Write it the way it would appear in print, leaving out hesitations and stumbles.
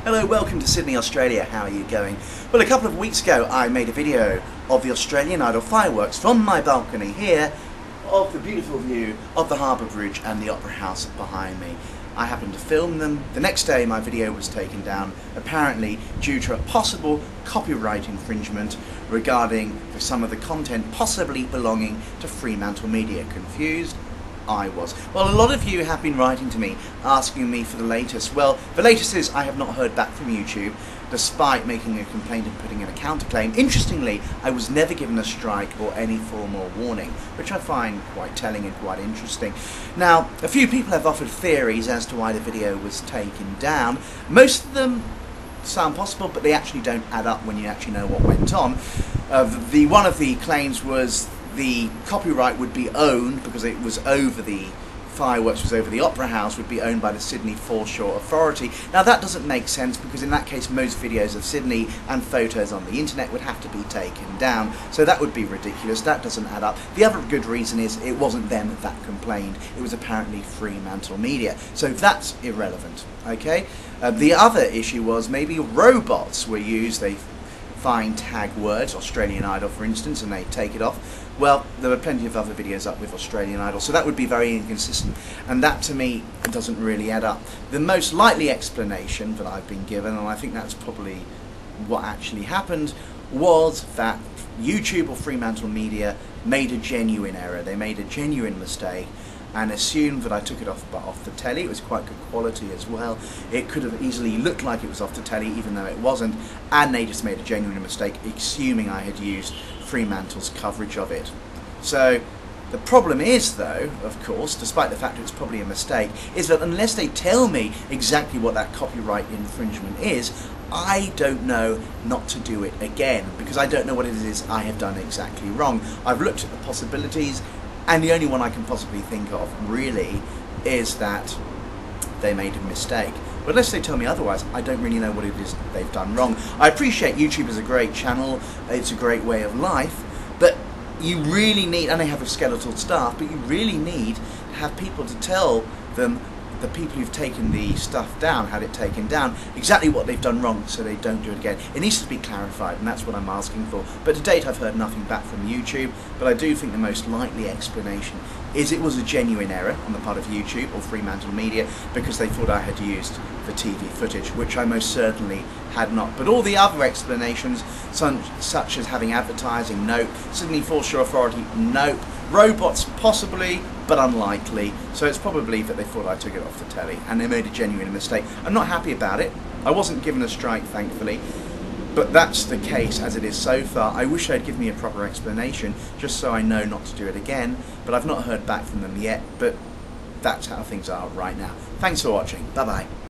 Hello, welcome to Sydney, Australia. How are you going? Well, a couple of weeks ago I made a video of the Australian Idol fireworks from my balcony here, of the beautiful view of the Harbour Bridge and the Opera House behind me. I happened to film them. The next day my video was taken down, apparently due to a possible copyright infringement regarding some of the content possibly belonging to Fremantle Media. Confused? I was. Well, a lot of you have been writing to me asking me for the latest. Well, the latest is I have not heard back from YouTube, despite making a complaint and putting in a counterclaim. Interestingly, I was never given a strike or any formal warning, which I find quite telling and quite interesting. Now, a few people have offered theories as to why the video was taken down. Most of them sound possible, but they actually don't add up when you actually know what went on. One of the claims was the copyright would be owned, because it was over the fireworks, was over the Opera House, would be owned by the Sydney Foreshore Authority. Now that doesn't make sense, because in that case most videos of Sydney and photos on the internet would have to be taken down, so that would be ridiculous. That doesn't add up. The other good reason is it wasn't them that complained, it was apparently Fremantle Media, so that's irrelevant. Okay, the other issue was maybe robots were used. They find tag words, Australian Idol for instance, and they take it off. Well, there were plenty of other videos up with Australian Idol, so that would be very inconsistent, and that to me doesn't really add up. The most likely explanation that I've been given, and I think that's probably what actually happened, was that YouTube or Fremantle Media made a genuine error. They made a genuine mistake and assumed that I took it off the telly. It was quite good quality as well. It could have easily looked like it was off the telly even though it wasn't, and they just made a genuine mistake assuming I had used Fremantle's coverage of it. So the problem is though, of course, despite the fact it was probably a mistake, is that unless they tell me exactly what that copyright infringement is, I don't know not to do it again, because I don't know what it is I have done exactly wrong. I've looked at the possibilities, and the only one I can possibly think of, really, is that they made a mistake. But unless they tell me otherwise, I don't really know what it is they've done wrong. I appreciate YouTube is a great channel, it's a great way of life, but you really need, and they have a skeletal staff, but you really need to have people to tell them, the people who've taken the stuff down, had it taken down, exactly what they've done wrong so they don't do it again. It needs to be clarified, and that's what I'm asking for. But to date I've heard nothing back from YouTube, but I do think the most likely explanation is it was a genuine error on the part of YouTube or Fremantle Media, because they thought I had used the TV footage, which I most certainly had not. But all the other explanations, such as having advertising, nope. Sydney Foreshore Authority, nope. Robots, possibly, but unlikely. So it's probably that they thought I took it off the telly and they made a genuine mistake. I'm not happy about it. I wasn't given a strike, thankfully, but that's the case as it is so far. I wish they'd give me a proper explanation just so I know not to do it again, but I've not heard back from them yet, but that's how things are right now. Thanks for watching. Bye bye.